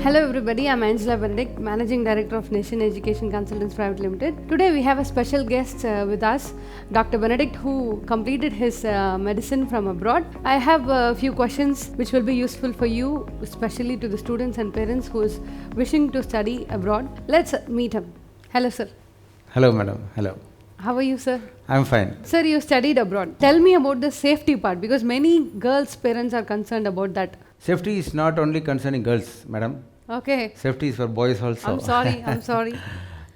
Hello everybody, I'm Angela Benedict, Managing Director of NISSION Education Consultants Private Limited. Today we have a special guest with us, Dr. Benedict, who completed his medicine from abroad. I have a few questions which will be useful for you, especially to the students and parents who is wishing to study abroad. Let's meet him. Hello sir. Hello madam, hello. How are you sir? I'm fine. Sir, you studied abroad. Tell me about the safety part, because many girls' parents are concerned about that. Safety is not only concerning girls, madam. Okay. Safety is for boys also. I'm sorry.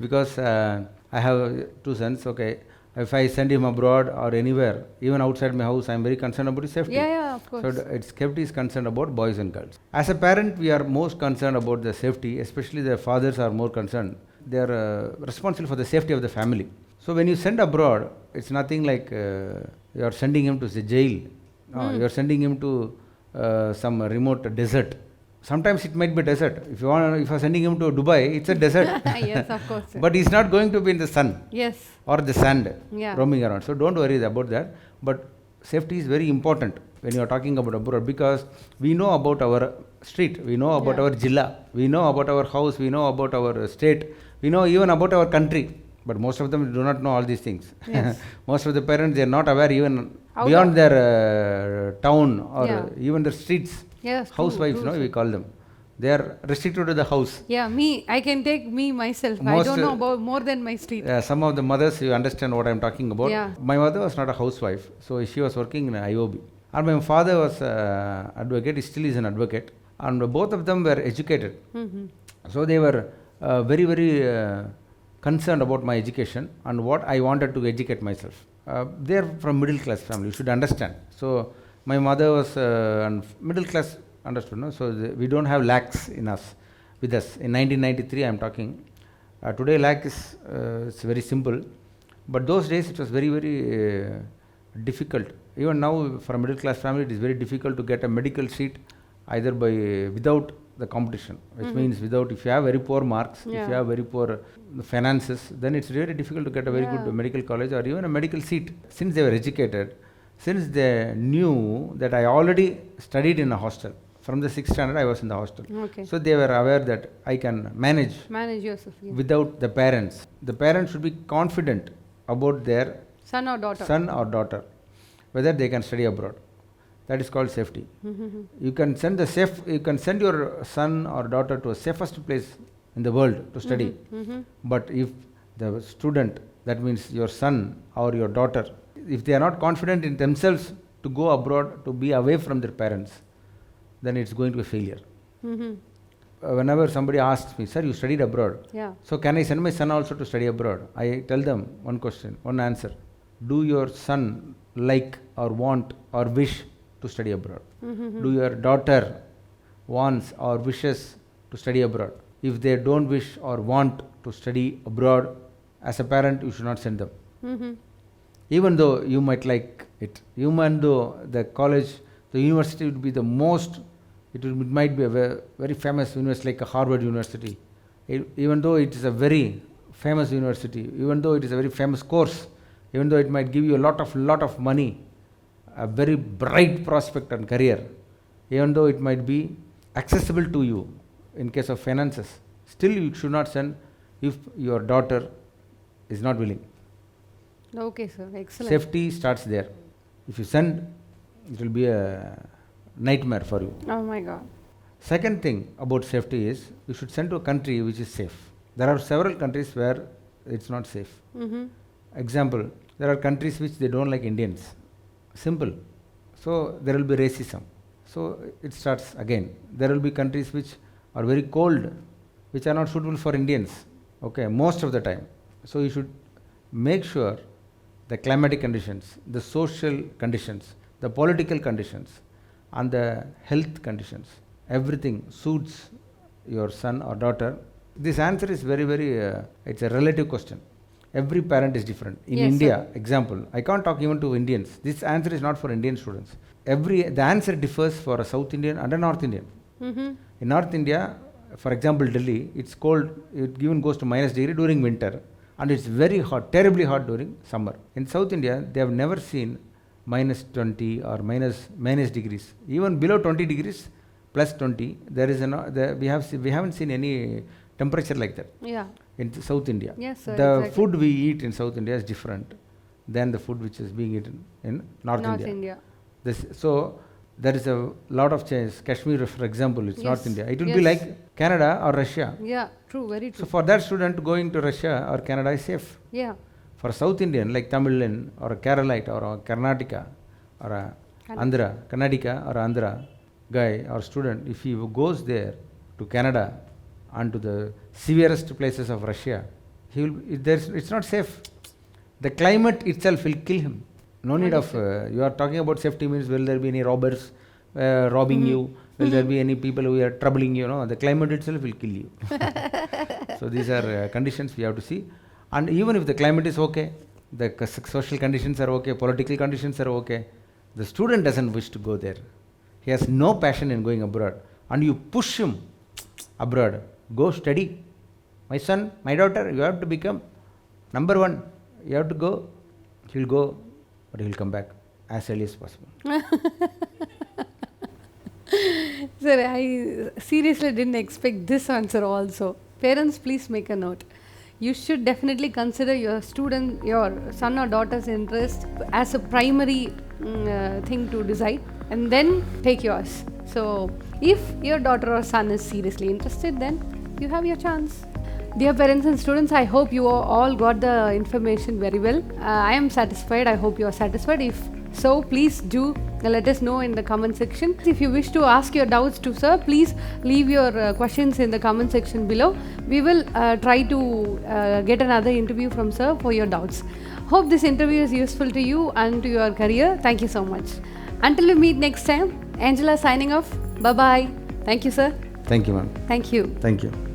Because I have two sons, okay. If I send him abroad or anywhere, even outside my house, I'm very concerned about his safety. Yeah, of course. So safety is concerned about boys and girls. As a parent, we are most concerned about the safety, especially the fathers are more concerned. They are responsible for the safety of the family. So when you send abroad, it's nothing like you are sending him to the jail. No, you are sending him to some remote desert. Sometimes it might be desert. If you are sending him to Dubai, it's a desert. Yes, of course. But he's not going to be in the sun. Yes. Or the sand roaming around. So don't worry about that. But safety is very important when you are talking about abroad, because we know about our street, we know about our jilla, we know about our house, we know about our state, we know even about our country. But most of them do not know all these things. Yes. Most of the parents, they are not aware even beyond their town or even their streets. Yes, housewives, we call them. They are restricted to the house. Yeah, I can take myself. I don't know about more than my street. Some of the mothers, you understand what I am talking about. Yeah. My mother was not a housewife, so she was working in IOB. And my father was an advocate, he still is an advocate. And both of them were educated. So they were very, very concerned about my education and what I wanted to educate myself. They are from middle class family, you should understand. So my mother was middle class, understood, no? So we don't have lakhs with us. In 1993 I am talking. Today lakh is it's very simple, but those days it was very, very difficult. Even now for a middle class family it is very difficult to get a medical seat either without the competition, which means without, if you have very poor marks, if you have very poor finances, then it's very difficult to get a very good medical college or even a medical seat. Since they were educated, since they knew that I already studied in a hostel, from the 6th standard I was in the hostel. Okay. So they were aware that I can manage yourself. Yeah. without the parents. The parents should be confident about their son or daughter, whether they can study abroad. That is called safety. You can send your son or daughter to a safest place in the world to study. But if the student, that means your son or your daughter, if they are not confident in themselves to go abroad, to be away from their parents, then it's going to be a failure. Whenever somebody asks me, sir, you studied abroad, so can I send my son also to study abroad? I tell them one answer. Do your son like or want or wish to study abroad? Do your daughter wants or wishes to study abroad? If they don't wish or want to study abroad, as a parent, you should not send them. Even though you might like it, even though the college, the university would be the most, it might be a very famous university like a Harvard University. Even though it is a very famous university, even though it is a very famous course, even though it might give you a lot of money, a very bright prospect and career, even though it might be accessible to you in case of finances, still you should not send if your daughter is not willing. Okay, sir. Excellent. Safety starts there. If you send, it will be a nightmare for you. Oh my God. Second thing about safety is, you should send to a country which is safe. There are several countries where it's not safe. Example, there are countries which they don't like Indians. Simple. So there will be racism. So it starts again. There will be countries which are very cold, which are not suitable for Indians. Okay, most of the time. So you should make sure the climatic conditions, the social conditions, the political conditions, and the health conditions, everything suits your son or daughter. This answer is very, very, it's a relative question. Every parent is different. In India, example, I can't talk even to Indians. This answer is not for Indian students. The answer differs for a South Indian and a North Indian. In North India, for example, Delhi, it's cold, it even goes to -degree during winter, and it's very hot, terribly hot during summer. In South India, they have never seen -20 or minus degrees. Even below 20 degrees, plus 20, there is we haven't seen any temperature like that. Yeah. In South India. Yes, sir, the exactly. food we eat in South India is different than the food which is being eaten in North India. So there is a lot of change. Kashmir, for example, it's North India. It will be like Canada or Russia. Yeah, true, very true. So for that student, going to Russia or Canada is safe. Yeah. For South Indian, like Tamilian or a Keralite or a Karnataka or a Andhra, Karnataka or Andhra guy or student, if he goes there to Canada and to the severest places of Russia, it's not safe. The climate itself will kill him. No need of, you are talking about safety means will there be any robbers robbing you? Will there be any people who are troubling you? No, the climate itself will kill you. So these are conditions we have to see. And even if the climate is okay, the social conditions are okay, political conditions are okay, the student doesn't wish to go there. He has no passion in going abroad. And you push him abroad. Go study. My son, my daughter, you have to become number one. You have to go. He will go, but he will come back as early as possible. Sir, I seriously didn't expect this answer also. Parents, please make a note. You should definitely consider your student, your son or daughter's interest as a primary thing to decide, and then take yours. So, if your daughter or son is seriously interested, then you have your chance. Dear parents and students, I hope you all got the information very well. I am satisfied. I hope you are satisfied. If so, please do let us know in the comment section. If you wish to ask your doubts to sir, please leave your questions in the comment section below. We will try to get another interview from sir for your doubts. Hope this interview is useful to you and to your career. Thank you so much. Until we meet next time, Angela signing off. Bye-bye. Thank you, sir. Thank you, ma'am. Thank you. Thank you.